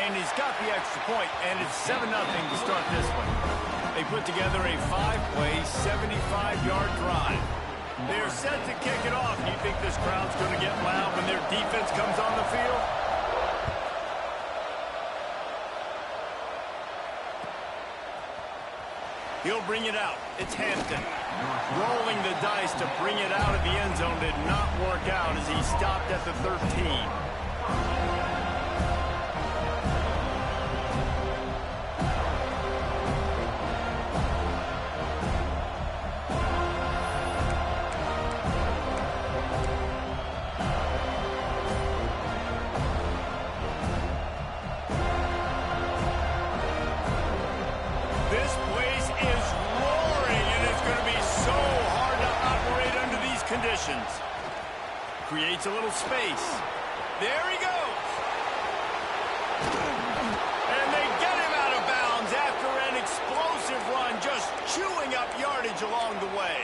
and he's got the extra point, and it's 7-0 to start this one. They put together a 5-play, 75-yard drive. They're set to kick it off. Do you think this crowd's going to get loud when their defense comes on the field? He'll bring it out. It's Hampton. Rolling the dice to bring it out of the end zone did not work out as he stopped at the 13. Creates a little space. There he goes. And they get him out of bounds after an explosive run, just chewing up yardage along the way.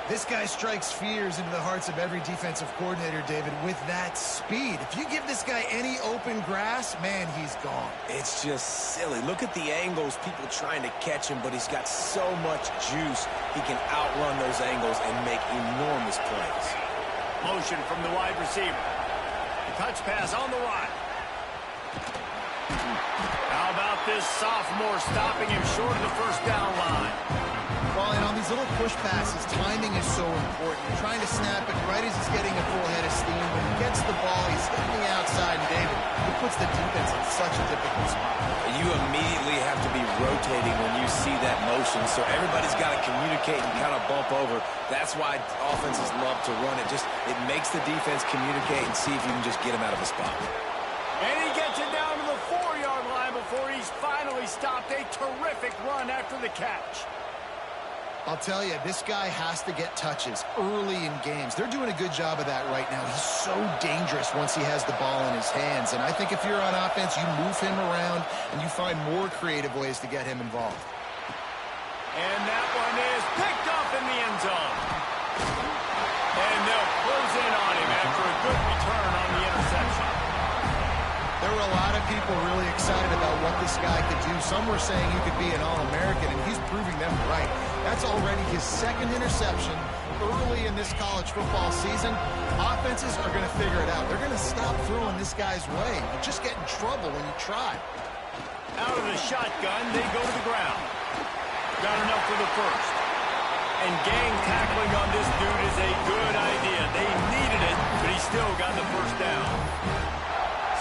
This guy strikes fears into the hearts of every defensive coordinator, David, with that speed. If you give this guy any open grass, man, he's gone. It's just silly. Look at the angles, people trying to catch him, but he's got so much juice. He can outrun those angles and make enormous plays. Motion from the wide receiver. The touch pass on the right. How about this sophomore stopping him short of the first down line? Well, and on these little push passes, timing is so important. You're trying to snap it right as he's getting a full head of steam. When he gets the ball, he's hitting the outside, and David, he puts the defense in such a difficult spot. You immediately have to be rotating when you see that motion, so everybody's got to communicate and kind of bump over. That's why offenses love to run it. It makes the defense communicate and see if you can just get him out of a spot. And he gets it down to the 4-yard line before he's finally stopped. A terrific run after the catch. I'll tell you, this guy has to get touches early in games. They're doing a good job of that right now. He's so dangerous once he has the ball in his hands. And I think if you're on offense, you move him around and you find more creative ways to get him involved. And that one is picked up in the end zone. And they'll close in on him after a good return on the interception. There were a lot of people really excited about what this guy could do. Some were saying he could be an All-American, and he's proving them right. That's already his second interception early in this college football season. Offenses are going to figure it out. They're going to stop throwing this guy's way. You just get in trouble when you try. Out of the shotgun, they go to the ground. Got enough for the first. And gang tackling on this dude is a good idea. They needed it, but he still got the first down.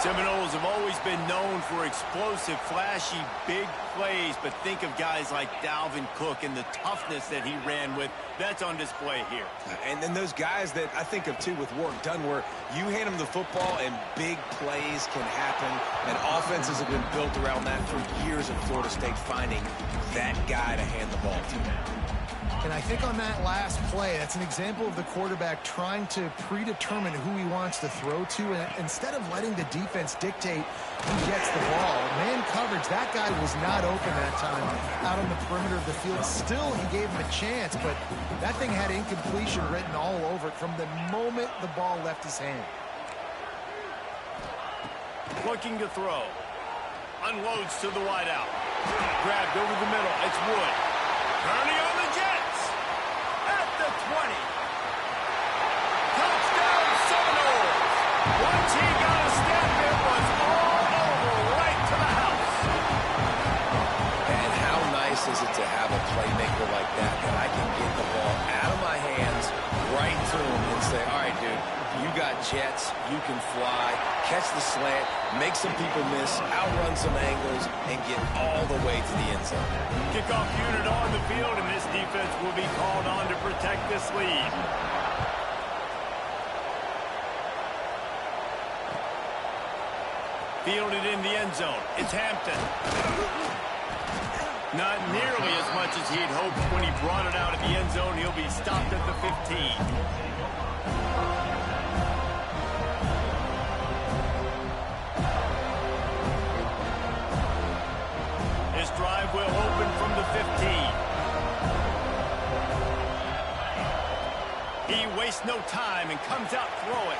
Seminoles have always been known for explosive, flashy, big plays, but think of guys like Dalvin Cook and the toughness that he ran with. That's on display here. And then those guys that I think of, too, with Warrick Dunn, where you hand them the football and big plays can happen, and offenses have been built around that for years in Florida State, finding that guy to hand the ball to. And I think on that last play, that's an example of the quarterback trying to predetermine who he wants to throw to. And instead of letting the defense dictate who gets the ball, man coverage, that guy was not open that time out on the perimeter of the field. Still, he gave him a chance, but that thing had incompletion written all over it from the moment the ball left his hand. Looking to throw. Unloads to the wideout. Grabbed over the middle. It's Wood. Turning on the Jets. At the 20. Touchdown Seminoles. Once he got a step, it was all over right to the house. And how nice is it to have a playmaker like that I can get the ball out of my hands right to him and say, all right, dude, you got jets, you can fly, catch the slant, make some people miss, outrun some angles, and get all the way to the end zone. Kickoff unit on the field, and this defense will be called on to protect this lead. Fielded in the end zone. It's Hampton. Not nearly as much as he'd hoped when he brought it out of the end zone. He'll be stopped at the 15. Drive will open from the 15. He wastes no time and comes out throwing.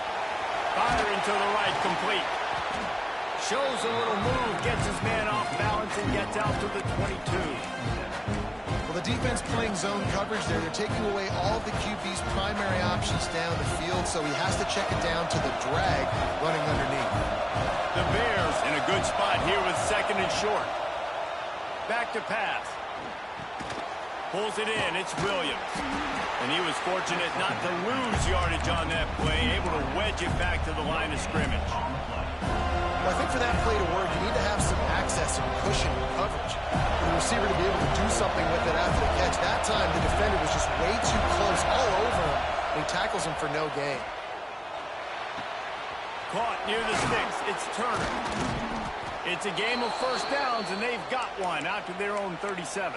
Firing to the right, complete. Shows a little move, gets his man off balance, and gets out to the 22. Well, the defense playing zone coverage there. They're taking away all of the QB's primary options down the field, so he has to check it down to the drag running underneath. The Bears in a good spot here with second and short. Back to pass. Pulls it in. It's Williams. And he was fortunate not to lose yardage on that play, able to wedge it back to the line of scrimmage. Well, I think for that play to work, you need to have some access and cushion in coverage. For the receiver to be able to do something with it after the catch. That time, the defender was just way too close, all over him. And he tackles him for no gain. Caught near the sticks. It's Turner. It's a game of first downs, and they've got one out to their own 37.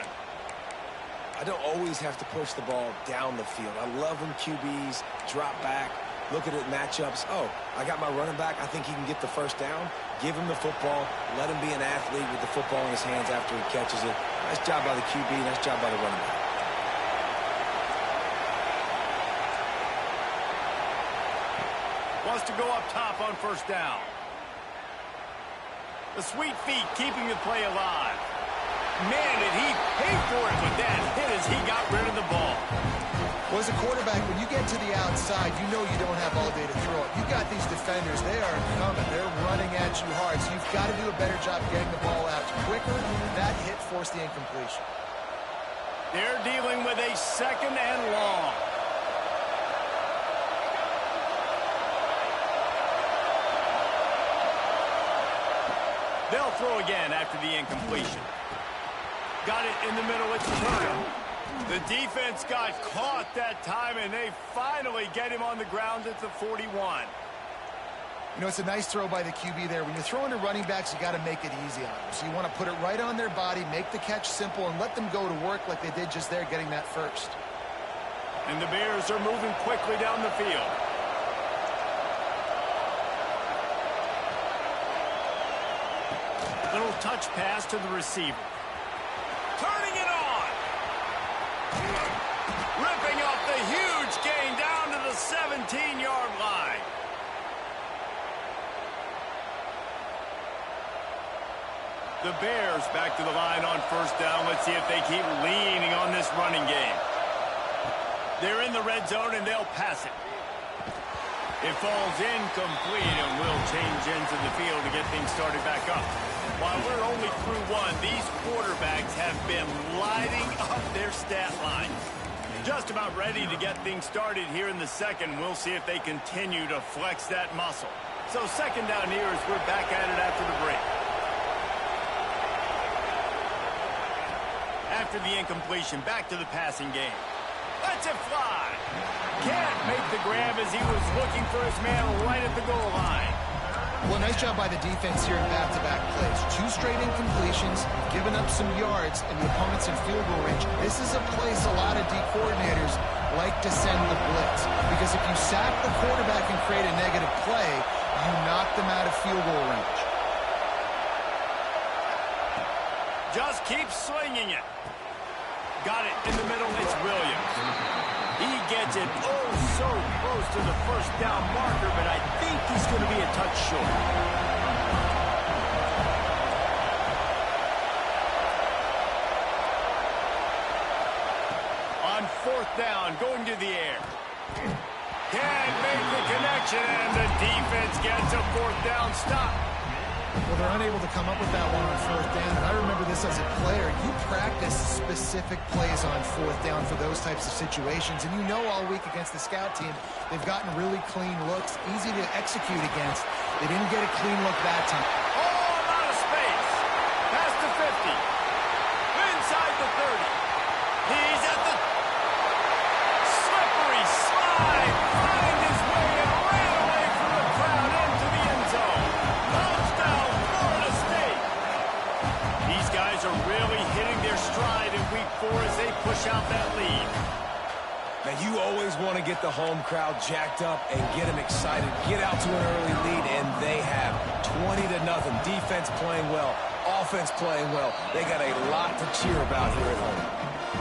I don't always have to push the ball down the field. I love when QBs drop back, look at it matchups. Oh, I got my running back. I think he can get the first down. Give him the football. Let him be an athlete with the football in his hands after he catches it. Nice job by the QB. Nice job by the running back. Wants to go up top on first down. The sweet feet keeping the play alive. Man, did he pay for it with that hit as he got rid of the ball. Well, as a quarterback, when you get to the outside, you know you don't have all day to throw it. You got these defenders. They are coming. They're running at you hard, so you've got to do a better job getting the ball out quicker. That hit forced the incompletion. They're dealing with a second and long. They'll throw again after the incompletion. Got it in the middle. It's Turner. The defense got caught that time, and they finally get him on the ground at the 41. You know, it's a nice throw by the QB there. When you're throwing to running backs, you got to make it easy on them. So you want to put it right on their body, make the catch simple, and let them go to work like they did just there, getting that first. And the Bears are moving quickly down the field. Little touch pass to the receiver. Turning it on. Ripping off the huge gain down to the 17-yard line. The Bears back to the line on first down. Let's see if they keep leaning on this running game. They're in the red zone, and they'll pass it. It falls incomplete, and will change ends of the field to get things started back up. While we're only through one, these quarterbacks have been lighting up their stat line. Just about ready to get things started here in the second. We'll see if they continue to flex that muscle. So second down here as we're back at it after the break. After the incompletion, back to the passing game. Lets it fly. Can't make the grab as he was looking for his man right at the goal line. Well, nice job by the defense here in back-to-back plays. 2 straight incompletions, giving up some yards, and the opponent's in field goal range. This is a place a lot of D coordinators like to send the blitz. Because if you sack the quarterback and create a negative play, you knock them out of field goal range. Just keep slinging it. Got it in the middle. It's Williams. He gets it so close to the first down marker, but I think he's going to be a touch short. On fourth down, going to the air. Can't make the connection, and the defense gets a fourth down stop. Well, they're unable to come up with that one on fourth down. And I remember this as a player. You practice specific plays on fourth down for those types of situations. And you know all week against the scout team, they've gotten really clean looks, easy to execute against. They didn't get a clean look that time. All out of space. Past the 50. Inside the 30. He's at the slippery slide. Find his way and ran away from the crowd into the end zone. Touchdown, Florida State. These guys are really hitting their stride in week 4 as they push out that lead. Now, you always want to get the home crowd jacked up and get them excited. Get out to an early lead, and they have 20-0. Defense playing well, offense playing well. They got a lot to cheer about here at home.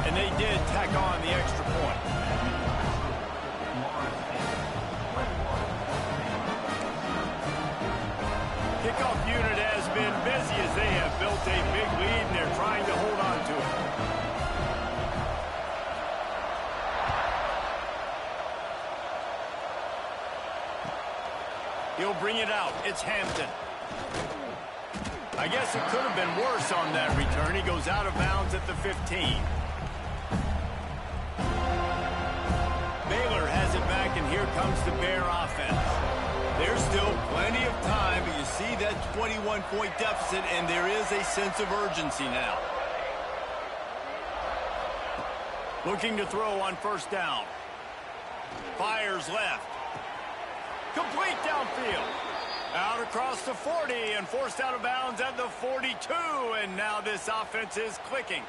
And they did tack on the extra point. Kickoff unit has been busy as they have built a big lead, and they're trying to hold on to it. He'll bring it out. It's Hampton. I guess it could have been worse on that return. He goes out of bounds at the 15. Baylor has it back, and here comes the Bear offense. There's still plenty of time, but you see that 21-point deficit, and there is a sense of urgency now. Looking to throw on first down. Fires left. Complete downfield. Out across the 40 and forced out of bounds at the 42, and now this offense is clicking.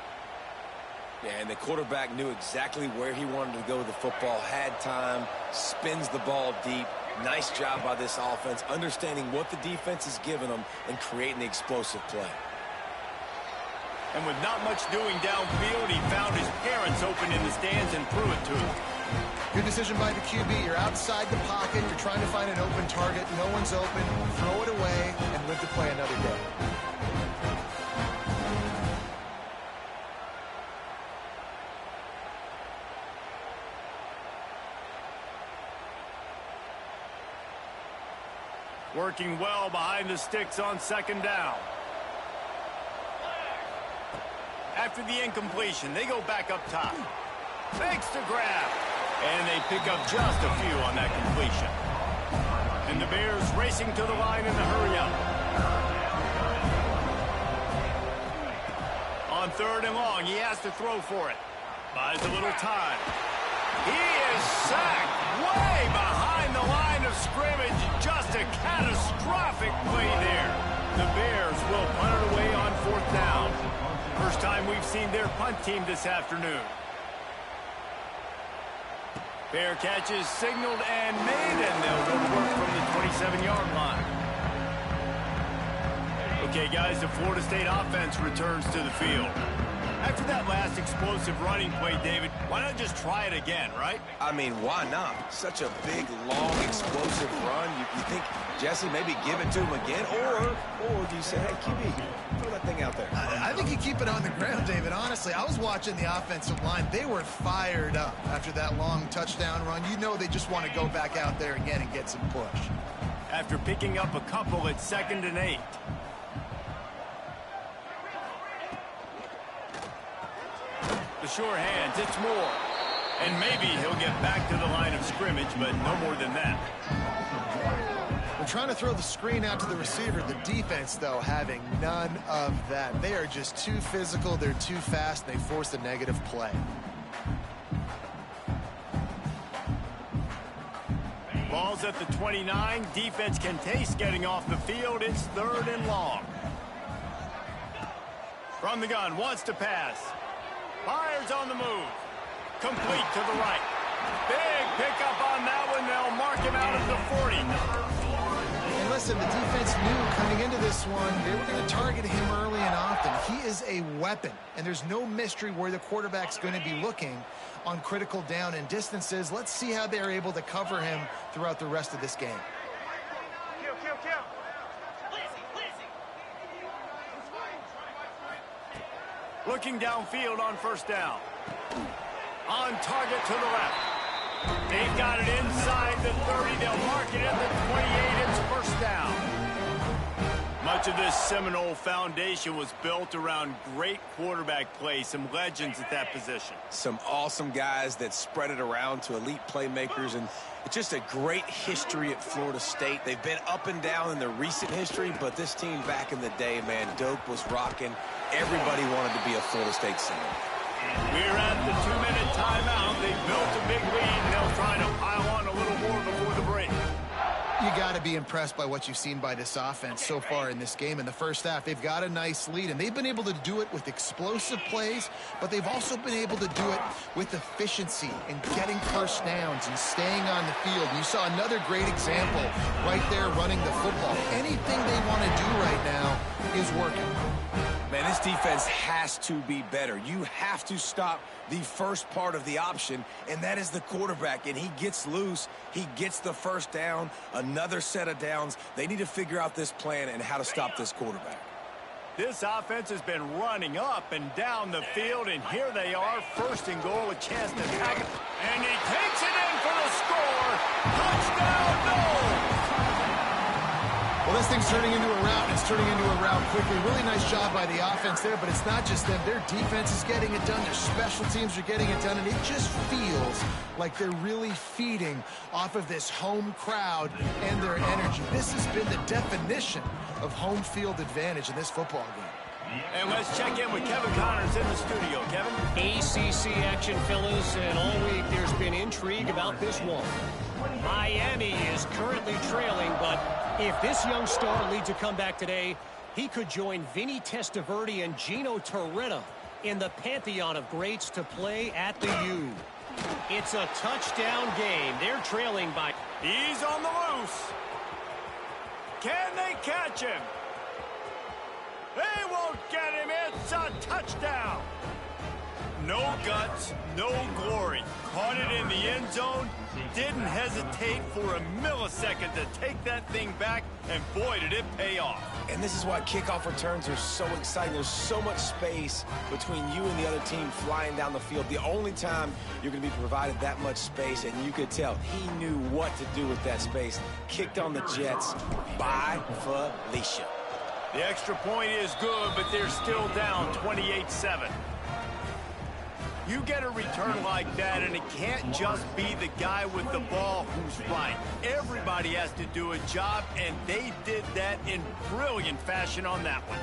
Yeah, and the quarterback knew exactly where he wanted to go with the football, had time, spins the ball deep. Nice job by this offense, understanding what the defense is giving them and creating the explosive play. And with not much doing downfield, he found his parents open in the stands and threw it to him. Good decision by the QB. You're outside the pocket. You're trying to find an open target. No one's open. Throw it away and live to play another day. Working well behind the sticks on second down. After the incompletion, they go back up top. Fakes to grab. And they pick up just a few on that completion. And the Bears racing to the line in the hurry-up. On third and long, he has to throw for it. Buys a little time. He is sacked way behind the line of scrimmage. Just a catastrophic play there. The Bears will punt it away on fourth down. First time we've seen their punt team this afternoon. Fair catch is signaled and made, and they'll go to work from the 27-yard line. Okay, guys, the Florida State offense returns to the field. After that last explosive running play, David, why not just try it again, right? I mean, why not? Such a big, long, explosive run. You think, Jesse, maybe give it to him again? Or do you say, hey, QB, throw that thing out there? I think you keep it on the ground, David. Honestly, I was watching the offensive line. They were fired up after that long touchdown run. You know they just want to go back out there again and get some push. After picking up a couple at 2nd and 8. The sure hands, it's Moore. And maybe he'll get back to the line of scrimmage, but no more than that. They're trying to throw the screen out to the receiver. The defense, though, having none of that. They are just too physical. They're too fast. And they force a negative play. Ball's at the 29. Defense can taste getting off the field. It's 3rd and long. From the gun, wants to pass. Fires on the move. Complete to the right. Big pickup on that one. They'll mark him out at the 40. And listen, the defense knew coming into this one, they were going to target him early and often. He is a weapon, and there's no mystery where the quarterback's going to be looking on critical down and distances. Let's see how they're able to cover him throughout the rest of this game. Looking downfield on first down. On target to the left. They've got it inside the 30. They'll mark it at the 28. It's first down. Much of this Seminole foundation was built around great quarterback play. Some legends at that position. Some awesome guys that spread it around to elite playmakers, and it's just a great history at Florida State. They've been up and down in the recent history, but this team back in the day, man, Doak was rocking. Everybody wanted to be a Florida State Seminole. We're at the 2-minute timeout. They built a big lead, and they'll try to pile on a little more before the break. You got to be impressed by what you've seen by this offense so far in this game. In the first half, they've got a nice lead, and they've been able to do it with explosive plays, but they've also been able to do it with efficiency and getting first downs and staying on the field. You saw another great example right there running the football. Anything they want to do right now is working. Man, this defense has to be better. You have to stop the first part of the option, and that is the quarterback. And he gets loose. He gets the first down, another set of downs. They need to figure out this plan and how to stop this quarterback. This offense has been running up and down the field, and here they are, first and goal, a chance to attack it. And he takes it in for the score. Touchdown, no! Well, this thing's turning into a rout, and it's turning into a rout quickly. Really nice job by the offense there, but it's not just them. Their defense is getting it done. Their special teams are getting it done, and it just feels like they're really feeding off of this home crowd and their energy. This has been the definition of home field advantage in this football game. And let's check in with Kevin Connors in the studio. Kevin? ACC action, fellas, and all week there's been intrigue about this one. Miami is currently trailing, but if this young star leads a comeback today, he could join Vinny Testaverde and Gino Torretta in the pantheon of greats to play at the U. It's a touchdown game. They're trailing by... He's on the loose. Can they catch him? They won't get him. It's a touchdown. No guts, no glory. Caught it in the end zone. Didn't hesitate for a millisecond to take that thing back, and boy, did it pay off. And this is why kickoff returns are so exciting. There's so much space between you and the other team flying down the field. The only time you're going to be provided that much space, and you could tell he knew what to do with that space. Kicked on the Jets by Felicia. The extra point is good, but they're still down 28-7. You get a return like that, and it can't just be the guy with the ball who's right. Everybody has to do a job, and they did that in brilliant fashion on that one.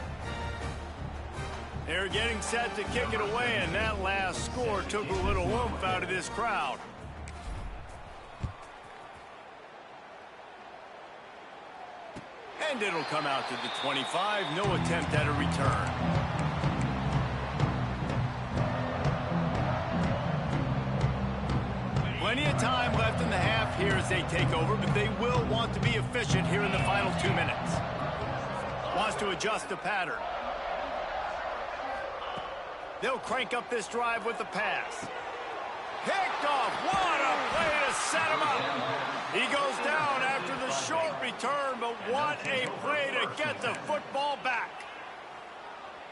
They're getting set to kick it away, and that last score took a little oomph out of this crowd. And it'll come out to the 25. No attempt at a return. Plenty of time left in the half here as they take over, but they will want to be efficient here in the final 2 minutes. Wants to adjust the pattern. They'll crank up this drive with the pass. Picked off. What a play to set him up. He goes down after the short return, but what a play to get the football back.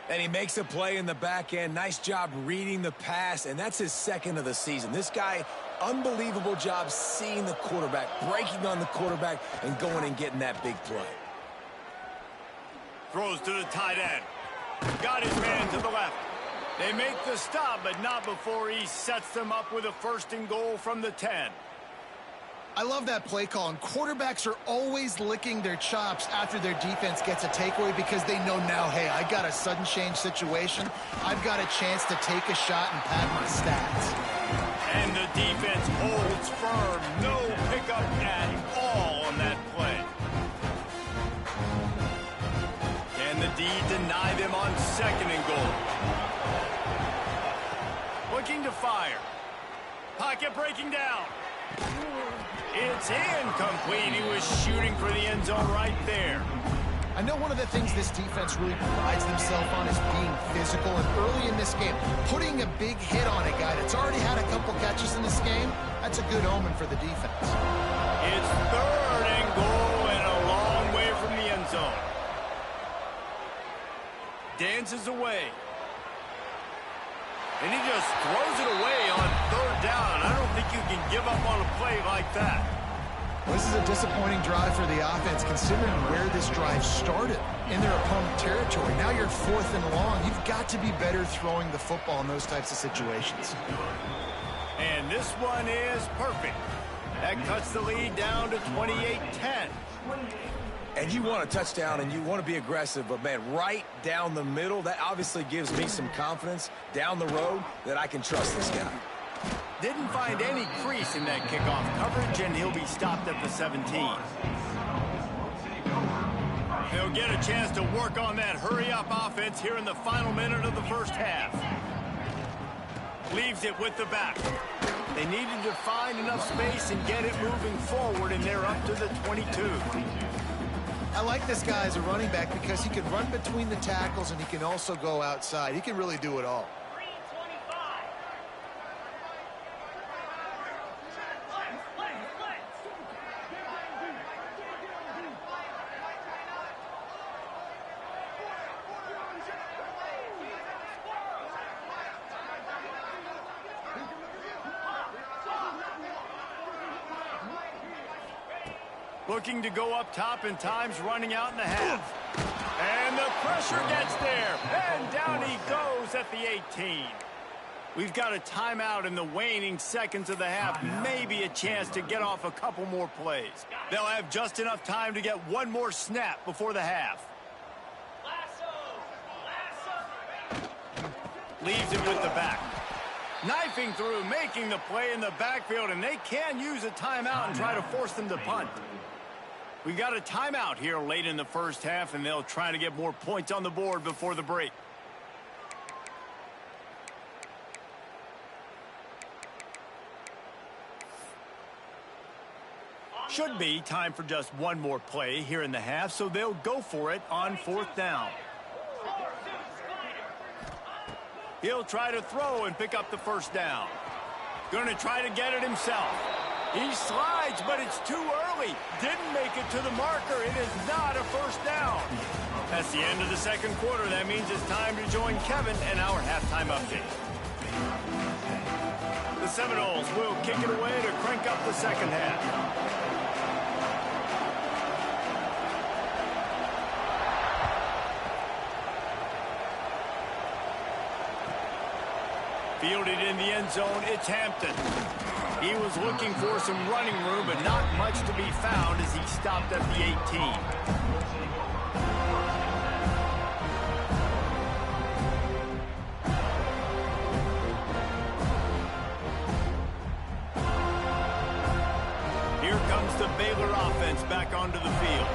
And he makes a play in the back end. Nice job reading the pass, and that's his second of the season. This guy, unbelievable job seeing the quarterback, breaking on the quarterback, and going and getting that big play. Throws to the tight end. Got his man to the left. They make the stop, but not before he sets them up with a first and goal from the 10. I love that play call, and quarterbacks are always licking their chops after their defense gets a takeaway because they know now, hey, I got a sudden change situation. I've got a chance to take a shot and pad my stats. And the defense holds firm. No pickup at all on that play. Can the D deny them on second and goal? Looking to fire. Pocket breaking down. It's incomplete. He was shooting for the end zone right there. I know one of the things this defense really prides themselves on is being physical, and early in this game, putting a big hit on a guy that's already had a couple catches in this game, that's a good omen for the defense. It's third and goal and a long way from the end zone. Dances away. And he just throws it away on third down. I don't think you can give up on a play like that. Well, this is a disappointing drive for the offense, considering where this drive started in their opponent territory. Now you're fourth and long. You've got to be better throwing the football in those types of situations. And this one is perfect. That cuts the lead down to 28-10. And you want a touchdown, and you want to be aggressive, but, man, right down the middle, that obviously gives me some confidence down the road that I can trust this guy. Didn't find any crease in that kickoff coverage, and he'll be stopped at the 17. He'll get a chance to work on that hurry-up offense here in the final minute of the first half. Leaves it with the back. They needed to find enough space and get it moving forward, and they're up to the 22. I like this guy as a running back because he can run between the tackles and he can also go outside. He can really do it all. Looking to go up top and time's running out in the half. And the pressure gets there. And down he goes at the 18. We've got a timeout in the waning seconds of the half. Maybe a chance to get off a couple more plays. They'll have just enough time to get one more snap before the half. Leaves him with the back. Knifing through, making the play in the backfield, and they can use a timeout and try to force them to punt. We've got a timeout here late in the first half, and they'll try to get more points on the board before the break. Should be time for just one more play here in the half, so they'll go for it on 4th down. He'll try to throw and pick up the first down. Going to try to get it himself. He slides, but it's too early. Didn't make it to the marker. It is not a first down. That's the end of the second quarter. That means it's time to join Kevin and our halftime update. The Seminoles will kick it away to crank up the second half. Fielded in the end zone, it's Hampton. He was looking for some running room, but not much to be found as he stopped at the 18. Here comes the Baylor offense back onto the field.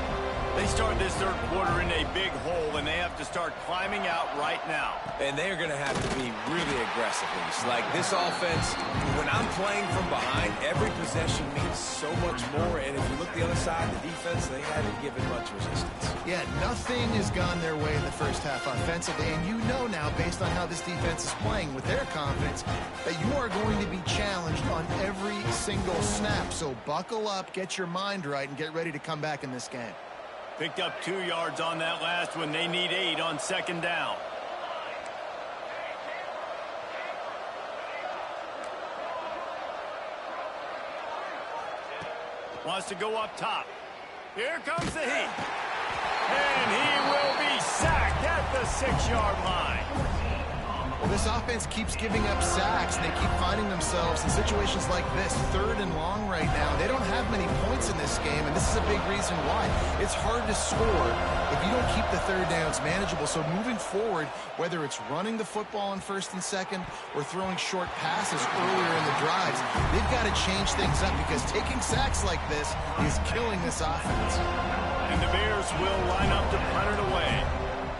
They start this third quarter in a big hole, and they have to start climbing out right now. And they're going to have to be really aggressive. Like this offense, when I'm playing from behind, every possession means so much more. And if you look the other side, the defense, they haven't given much resistance. Yeah, nothing has gone their way in the first half offensively. And you know now, based on how this defense is playing with their confidence, that you are going to be challenged on every single snap. So buckle up, get your mind right, and get ready to come back in this game. Picked up 2 yards on that last one. They need 8 on second down. Wants to go up top. Here comes the heat. And he will be sacked at the 6-yard line. Well, this offense keeps giving up sacks, and they keep finding themselves in situations like this, 3rd and long right now. They don't have many points in this game, and this is a big reason why. It's hard to score if you don't keep the third downs manageable. So moving forward, whether it's running the football on 1st and 2nd or throwing short passes earlier in the drives, they've got to change things up because taking sacks like this is killing this offense. And the Bears will line up to punt it away.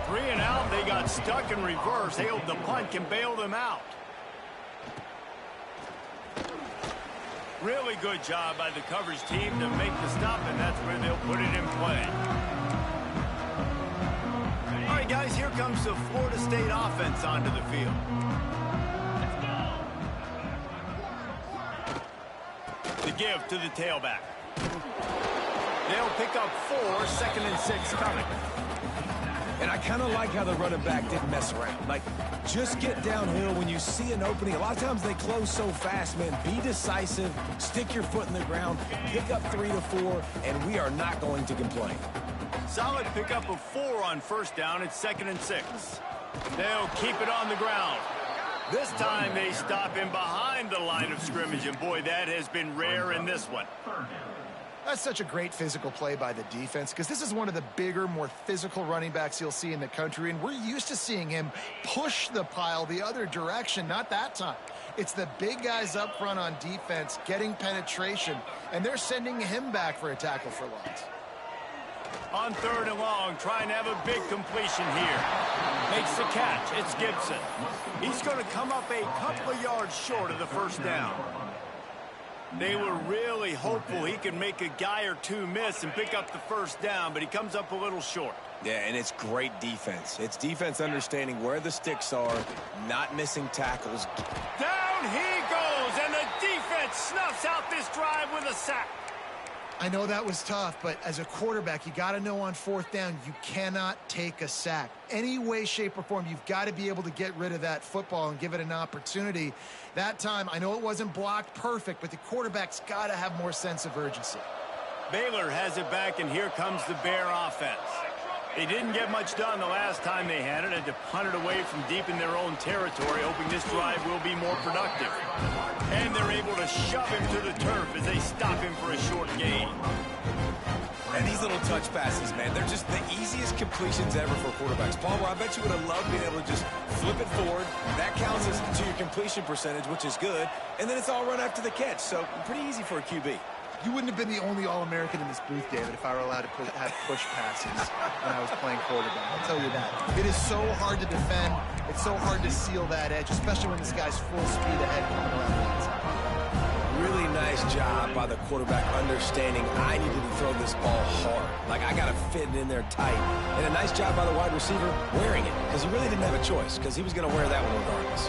3 and out, they got stuck in reverse. They hope the punt can bail them out. Really good job by the coverage team to make the stop, and that's where they'll put it in play. All right, guys, here comes the Florida State offense onto the field. The give to the tailback. They'll pick up 4, 2nd and 6 coming. And I kind of like how the running back didn't mess around. Like, just get downhill when you see an opening. A lot of times they close so fast, man. Be decisive, stick your foot in the ground, pick up 3 to 4, and we are not going to complain. Solid pickup of 4 on 1st down. It's 2nd and 6. They'll keep it on the ground. This time they stop him behind the line of scrimmage, and boy, that has been rare in this one. That's such a great physical play by the defense because this is one of the bigger, more physical running backs you'll see in the country, and we're used to seeing him push the pile the other direction. Not that time. It's the big guys up front on defense getting penetration, and they're sending him back for a tackle for loss. On 3rd and long, trying to have a big completion here. Makes the catch. It's Gibson. He's going to come up a couple of yards short of the 1st down. They were really hopeful he could make a guy or two miss and pick up the first down, but he comes up a little short. Yeah, and it's great defense. It's defense understanding where the sticks are, not missing tackles. Down he goes, and the defense snuffs out this drive with a sack. I know that was tough, but as a quarterback, you got to know on fourth down, you cannot take a sack. Any way, shape, or form, you've got to be able to get rid of that football and give it an opportunity. That time, I know it wasn't blocked perfect, but the quarterback's got to have more sense of urgency. Baylor has it back, and here comes the Bear offense. They didn't get much done the last time they had it, and to punt it away from deep in their own territory, hoping this drive will be more productive. And they're able to shove him to the turf as they stop him for a short gain. And these little touch passes, man, they're just the easiest completions ever for quarterbacks. Paul, I bet you would have loved being able to just flip it forward. That counts as to your completion percentage, which is good. And then it's all run after the catch, so pretty easy for a QB. You wouldn't have been the only All-American in this booth, David, if I were allowed to have push passes when I was playing quarterback. I'll tell you that. It is so hard to defend. It's so hard to seal that edge, especially when this guy's full speed ahead coming around the inside. Really nice job by the quarterback understanding I needed to throw this ball hard. Like, I got to fit it in there tight. And a nice job by the wide receiver wearing it, because he really didn't have a choice, because he was going to wear that one regardless.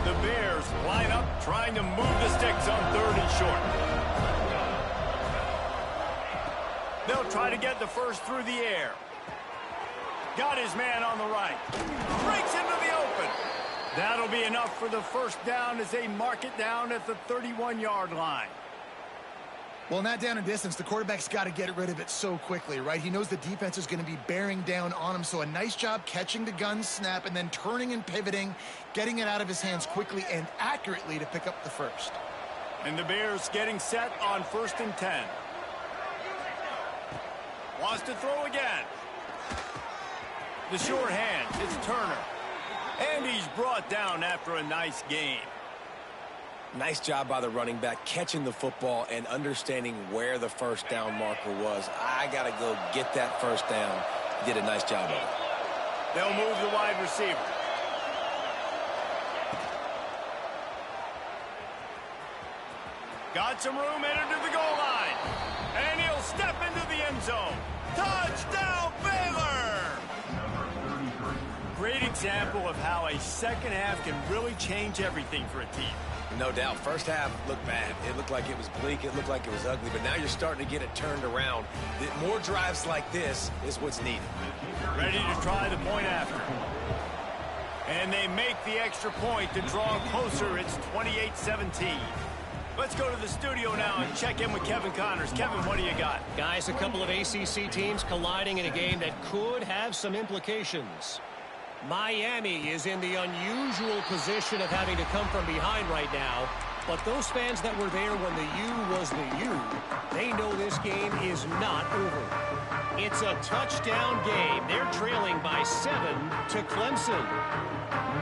The Bears line up, trying to move the sticks on 3rd and short. They'll try to get the first through the air. Got his man on the right. Breaks into the open. That'll be enough for the first down as they mark it down at the 31-yard line. Well, in that down and distance, the quarterback's got to get rid of it so quickly, right? He knows the defense is going to be bearing down on him, so a nice job catching the gun snap and then turning and pivoting, getting it out of his hands quickly and accurately to pick up the first. And the Bears getting set on 1st and 10. Wants to throw again. The short hands, it's Turner. And he's brought down after a nice gain. Nice job by the running back, catching the football and understanding where the first down marker was. I got to go get that first down. He did a nice job of it. They'll move the wide receiver. Got some room, entered to the goal line. And he'll step into the end zone. Touchdown, Baylor! Great example of how a second half can really change everything for a team. No doubt. First half looked bad. It looked like it was bleak. It looked like it was ugly. But now you're starting to get it turned around. More drives like this is what's needed. Ready to try the point after. And they make the extra point to draw closer. It's 28-17. Let's go to the studio now and check in with Kevin Connors. Kevin, what do you got? Guys, a couple of ACC teams colliding in a game that could have some implications. Miami is in the unusual position of having to come from behind right now. But those fans that were there when the U was the U, they know this game is not over. It's a touchdown game. They're trailing by 7 to Clemson.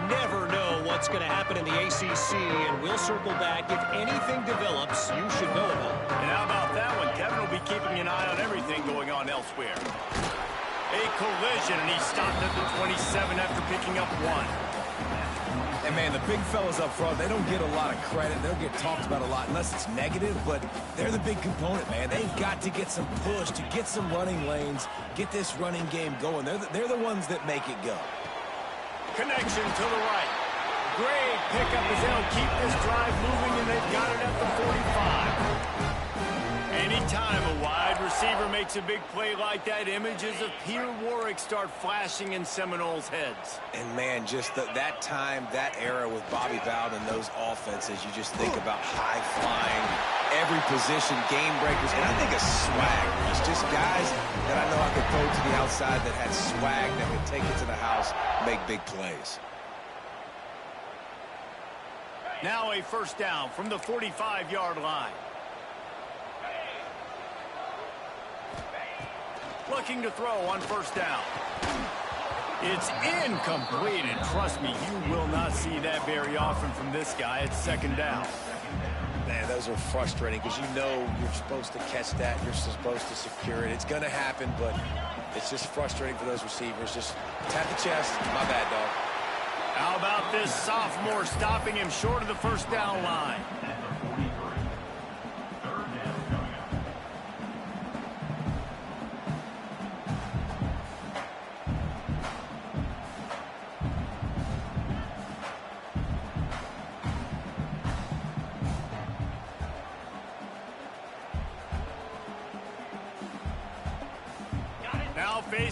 Never know what's going to happen in the ACC, and we'll circle back if anything develops you should know about. And how about that one? Kevin will be keeping an eye on everything going on elsewhere. A collision, and he stopped at the 27 after picking up 1. And, man, the big fellas up front, they don't get a lot of credit. They'll get talked about a lot unless it's negative, but they're the big component, man. They've got to get some push, to get some running lanes, get this running game going. They're the ones that make it go. Connection to the right. Great pickup as they'll keep this drive moving, and they've got it at the 45. Anytime a wide receiver makes a big play like that, images of Peter Warrick start flashing in Seminoles' heads. And, man, just that time, that era with Bobby Bowden and those offenses, you just think about high-flying, every position, game breakers, and I think a swag. It's just guys that I know I could throw to the outside that had swag that could take it to the house, make big plays. Now a first down from the 45-yard line. Looking to throw on first down. It's incomplete, and trust me, you will not see that very often from this guy. It's second down. Man, those are frustrating because you know you're supposed to catch that. You're supposed to secure it. It's going to happen, but it's just frustrating for those receivers. Just tap the chest. My bad, dog. How about this sophomore stopping him short of the first down line?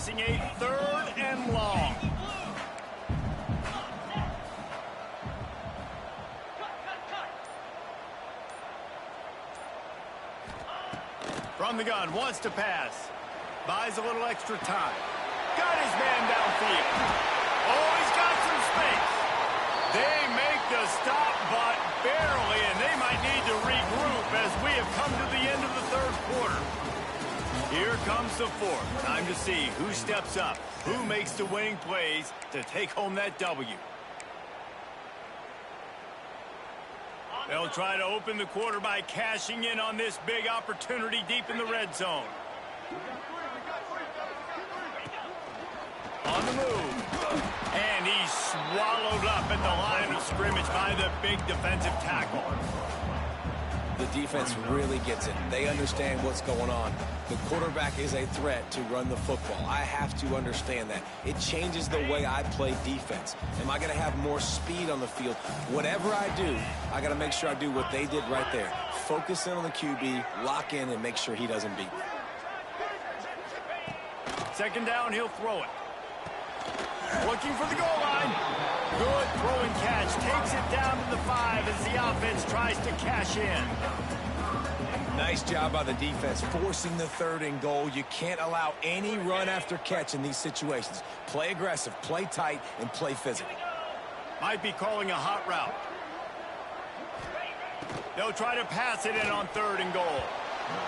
facing a 3rd and long. From the gun, wants to pass. Buys a little extra time. Got his man downfield. Oh, he's got some space. They make the stop, but barely, and they might need to regroup as we have come to the end of the 3rd quarter. Here comes the 4th. Time to see who steps up, who makes the winning plays to take home that W. They'll try to open the quarter by cashing in on this big opportunity deep in the red zone. On the move. And he's swallowed up at the line of scrimmage by the big defensive tackle. The defense really gets it. They understand what's going on. The quarterback is a threat to run the football. I have to understand that. It changes the way I play defense. Am I going to have more speed on the field? Whatever I do, I got to make sure I do what they did right there. Focus in on the QB, lock in, and make sure he doesn't beat me. 2nd down, he'll throw it. Looking for the goal line. Good throwing catch. Takes it down to the 5 as the offense tries to cash in. Nice job by the defense forcing the 3rd and goal. You can't allow any run after catch in these situations. Play aggressive, play tight, and play physical. Might be calling a hot route. They'll try to pass it in on 3rd and goal.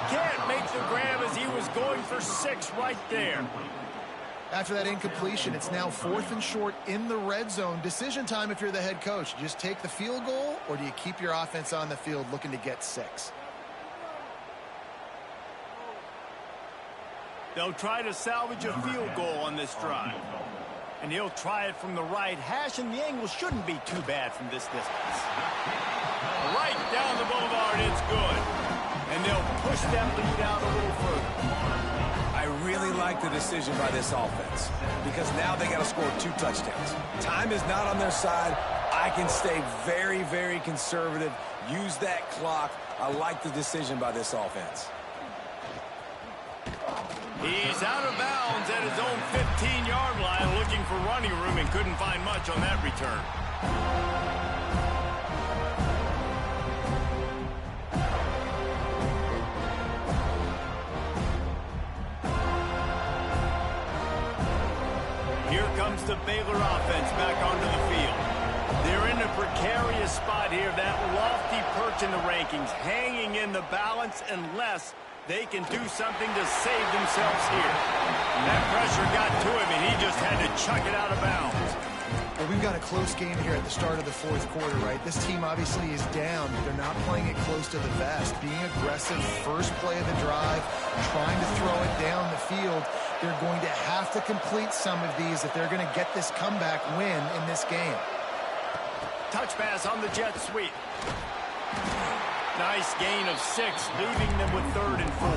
Can't make the grab as he was going for 6 right there. After that incompletion, it's now 4th and short in the red zone. Decision time if you're the head coach. Just take the field goal, or do you keep your offense on the field looking to get 6? They'll try to salvage a field goal on this drive. And he'll try it from the right hash, and the angle shouldn't be too bad from this distance. Right down the boulevard, it's good. And they'll push that lead out a little further. I really like the decision by this offense because now they got to score 2 touchdowns. Time is not on their side. I can stay very, very conservative, use that clock. I like the decision by this offense. He's out of bounds at his own 15-yard line looking for running room and couldn't find much on that return. Here comes the Baylor offense back onto the field. They're in a precarious spot here, that lofty perch in the rankings, hanging in the balance unless they can do something to save themselves here. That pressure got to him, and he just had to chuck it out of bounds. Well, we've got a close game here at the start of the 4th quarter, right? This team obviously is down, but they're not playing it close to the vest. Being aggressive, first play of the drive, trying to throw it down the field. They're going to have to complete some of these if they're going to get this comeback win in this game. Touch pass on the jet sweep. Nice gain of 6, leaving them with 3rd and 4.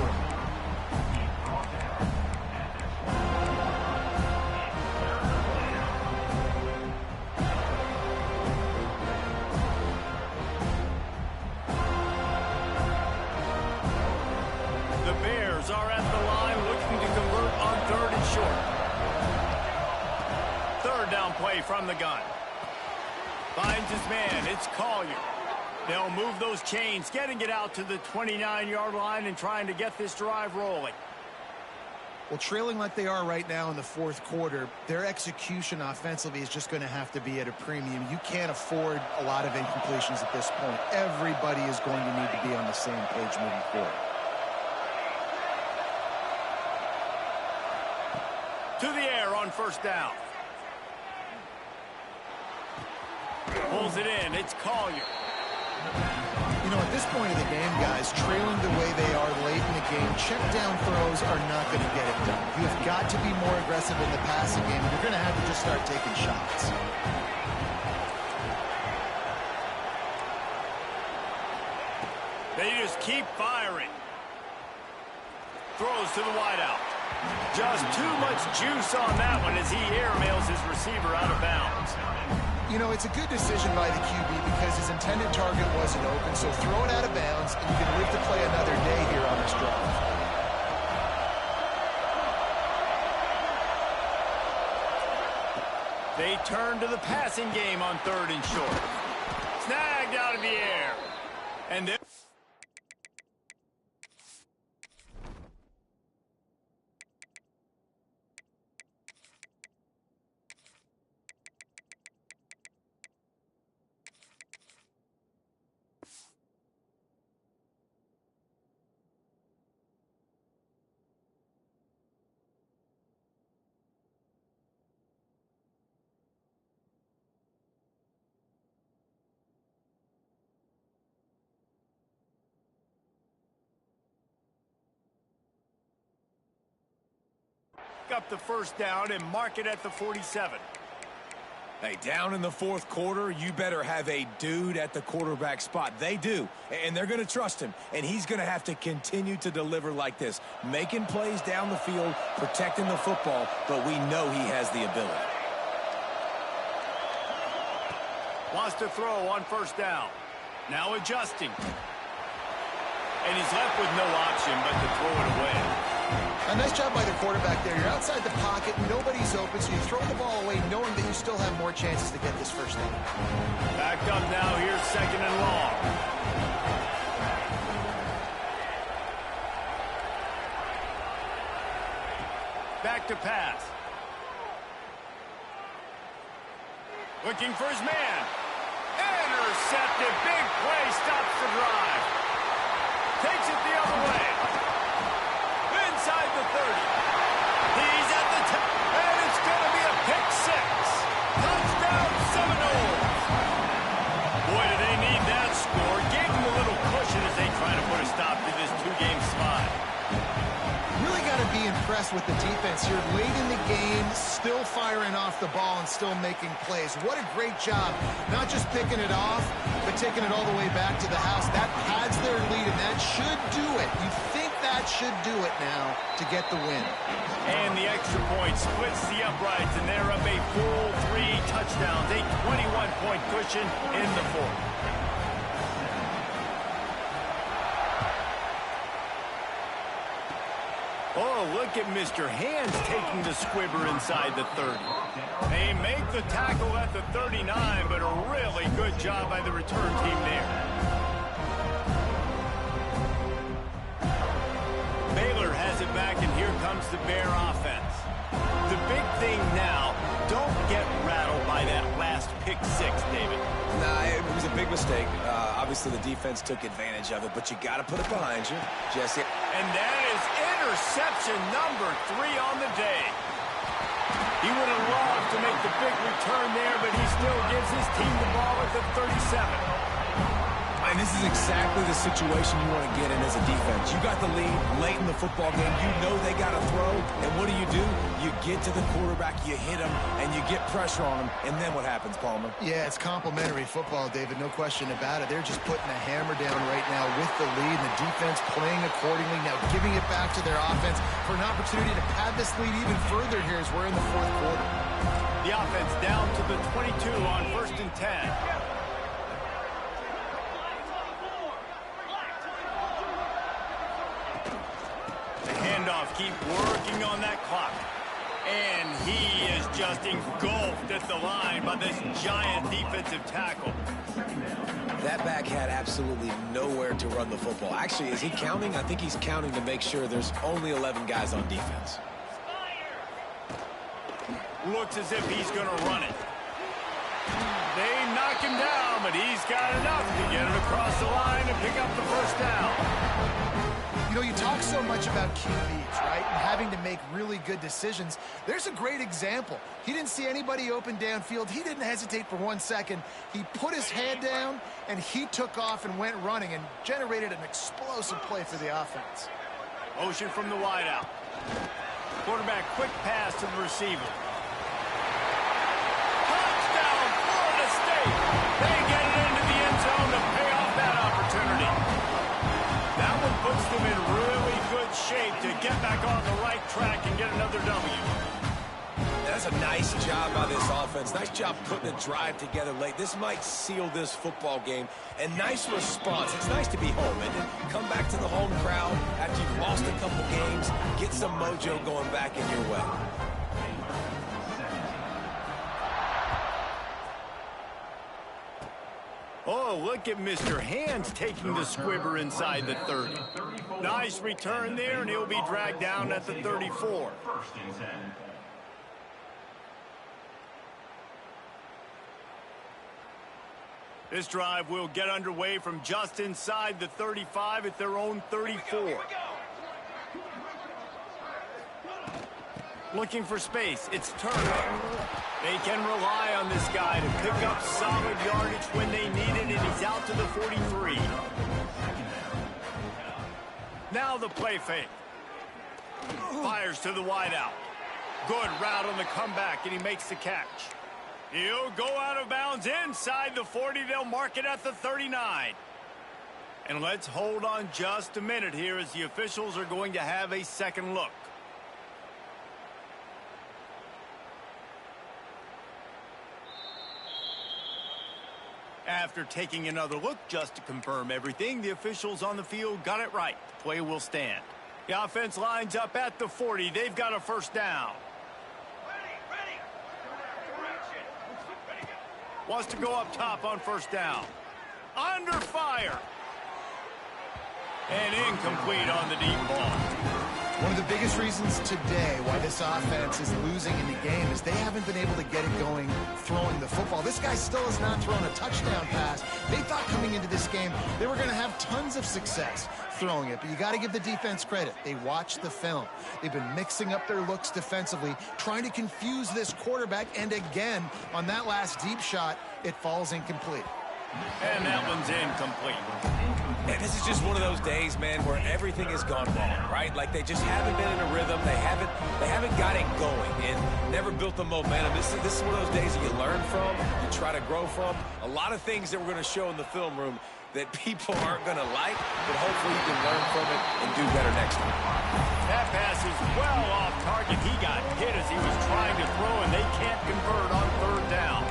The Bears are at the line looking to convert on 3rd and short. 3rd down play from the gun. Finds his man. It's Collier. They'll move those chains, getting it out to the 29-yard line and trying to get this drive rolling. Well, trailing like they are right now in the 4th quarter, their execution offensively is just going to have to be at a premium. You can't afford a lot of incompletions at this point. Everybody is going to need to be on the same page moving forward. To the air on 1st down. Pulls it in. It's Collier. You know, at this point of the game, guys, trailing the way they are late in the game, check down throws are not going to get it done. You have got to be more aggressive in the passing game. You're going to have to just start taking shots. They just keep firing. Throws to the wideout. Just too much juice on that one as he airmails his receiver out of bounds. You know, it's a good decision by the QB because his intended target wasn't open, so throw it out of bounds, and you can live to play another day here on this drive. They turn to the passing game on 3rd and short. Snagged out of the air. And then up the 1st down and mark it at the 47. Hey, down in the 4th quarter, you better have a dude at the quarterback spot. They do, and they're going to trust him, and he's going to have to continue to deliver like this, making plays down the field, protecting the football, but we know he has the ability. Wants to throw on 1st down. Now adjusting. And he's left with no option but to throw it away. A nice job by the quarterback there. You're outside the pocket, nobody's open, so you throw the ball away knowing that you still have more chances to get this 1st down. Backed up now, here's 2nd and long. Back to pass. Looking for his man. Intercepted. Big play. Stops the drive. Takes it the other way. Inside the 30. He's at the 10. And it's going to be a pick 6. Touchdown Seminoles. Boy, do they need that score. Gave them a little cushion as they try to put a stop to this 2-game slide. Really got to be impressed with the defense here. Late in the game, still firing off the ball and still making plays. What a great job. Not just picking it off, but taking it all the way back to the house. That pads their lead, and that should do it. You think that should do it now to get the win. And the extra point splits the uprights, and they're up a full 3 touchdowns. A 21-point cushion in the 4th. Oh, look at Mr. Hands taking the squibber inside the 30. They make the tackle at the 39, but a really good job by the return team there. Baylor has it back, and here comes the Bear offense. The big thing now, don't get rattled by that last pick 6, David. Nah, it was a big mistake. Obviously, the defense took advantage of it, but you got to put it behind you, Jesse. And that is interception number 3 on the day. He would have loved to make the big return there, but he still gives his team the ball at the 37. And this is exactly the situation you want to get in as a defense. You got the lead late in the football game. You know they got to throw. And what do? You get to the quarterback, you hit him, and you get pressure on him. And then what happens, Palmer? Yeah, it's complimentary football, David. No question about it. They're just putting the hammer down right now with the lead. And the defense playing accordingly. Now giving it back to their offense for an opportunity to pad this lead even further here as we're in the 4th quarter. The offense down to the 22 on 1st and 10. Handoff, keep working on that clock. And he is just engulfed at the line by this giant defensive tackle. That back had absolutely nowhere to run the football. Actually, is he counting? I think he's counting to make sure there's only 11 guys on defense. Looks as if he's going to run it. They knock him down, but he's got enough to get it across the line and pick up the 1st down. You know, you talk so much about QBs, right, and having to make really good decisions. There's a great example. He didn't see anybody open downfield. He didn't hesitate for 1 second. He put his head down, and he took off and went running and generated an explosive play for the offense. Motion from the wideout. Quarterback, quick pass to the receiver. Touchdown, Florida State. They get it into the end zone to pay off that opportunity. That one puts them in really good shape to get back on the right track and get another W. That's a nice job by this offense. Nice job putting a drive together late. This might seal this football game. And nice response. It's nice to be home and come back to the home crowd after you've lost a couple games. Get some mojo going back in your way. Oh, look at Mr. Hands taking the squibber inside the 30. Nice return there, and he'll be dragged down at the 34. This drive will get underway from just inside the 35 at their own 34. Looking for space. It's Turner. They can rely on this guy to pick up solid yardage when they need it, and he's out to the 43. Now the play fake. Fires to the wideout. Good route on the comeback, and he makes the catch. He'll go out of bounds inside the 40. They'll mark it at the 39. And let's hold on just a minute here as the officials are going to have a second look. After taking another look just to confirm everything, the officials on the field got it right. The play will stand. The offense lines up at the 40. They've got a first down. Wants to go up top on first down. Under fire. And incomplete on the deep ball. One of the biggest reasons today why this offense is losing in the game is they haven't been able to get it going throwing the football. This guy still has not thrown a touchdown pass. They thought coming into this game they were going to have tons of success throwing it, but you got to give the defense credit. They watched the film. They've been mixing up their looks defensively, trying to confuse this quarterback, and again, on that last deep shot, it falls incomplete. And that one's incomplete. And this is just one of those days, man, where everything has gone wrong, right? Like they just haven't been in a rhythm. They haven't got it going and never built the momentum. This is one of those days that you learn from, you try to grow from. A lot of things that we're going to show in the film room that people aren't going to like, but hopefully you can learn from it and do better next time. That pass is well off target. He got hit as he was trying to throw, and they can't convert on third down.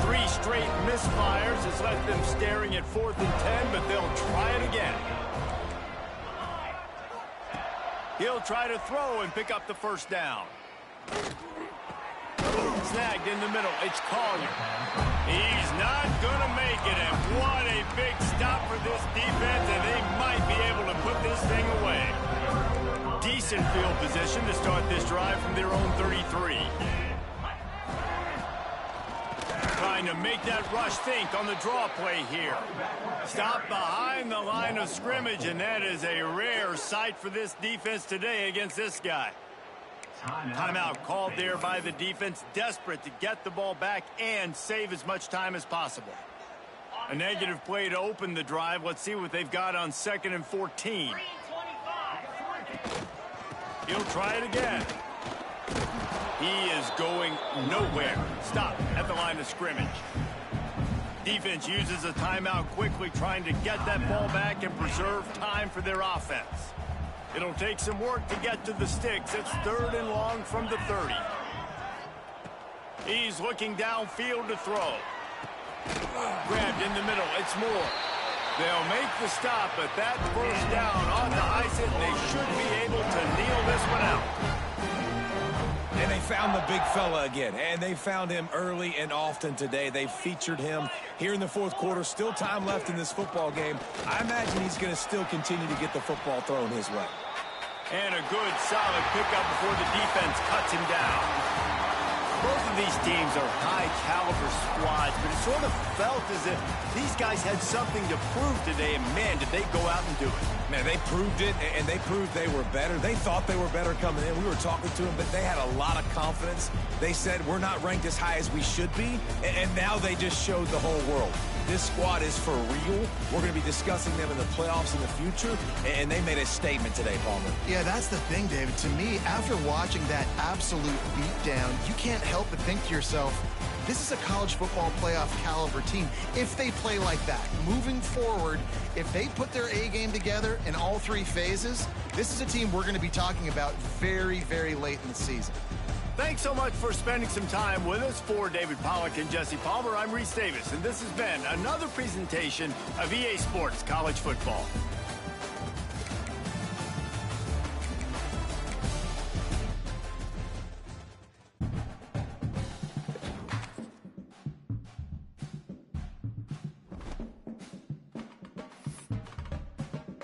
Three straight misfires has left them staring at 4th and 10, but they'll try it again. He'll try to throw and pick up the first down. Snagged in the middle. It's Collier. He's not going to make it, and what a big stop for this defense, and they might be able to put this thing away. Decent field position to start this drive from their own 33. Trying to make that rush think on the draw play here. Stop behind the line of scrimmage, and that is a rare sight for this defense today against this guy. Timeout called there by the defense, desperate to get the ball back and save as much time as possible. A negative play to open the drive. Let's see what they've got on 2nd and 14. He'll try it again. He is going nowhere. Stop at the line of scrimmage. Defense uses a timeout quickly, trying to get that ball back and preserve time for their offense. It'll take some work to get to the sticks. It's 3rd and long from the 30. He's looking downfield to throw. Grabbed in the middle. It's Moore. They'll make the stop, but that first down on the ice, and they should be able to kneel this one out. And they found the big fella again, and they found him early and often today. They featured him here in the 4th quarter. Still time left in this football game. I imagine he's going to still continue to get the football thrown his way. And a good, solid pickup before the defense cuts him down. Both of these teams are high-caliber squads, but it sort of felt as if these guys had something to prove today, and, man, did they go out and do it. Man, they proved it, and they proved they were better. They thought they were better coming in. We were talking to them, but they had a lot of confidence. They said, we're not ranked as high as we should be, and now they just showed the whole world. This squad is for real. We're going to be discussing them in the playoffs in the future, and they made a statement today, Palmer. Yeah, that's the thing, David. To me, after watching that absolute beatdown, you can't help but think to yourself, this is a college football playoff caliber team. If they play like that, moving forward, if they put their A game together in all 3 phases, this is a team we're going to be talking about very, very late in the season. Thanks so much for spending some time with us. For David Pollack and Jesse Palmer, I'm Reese Davis, and this has been another presentation of EA Sports College Football.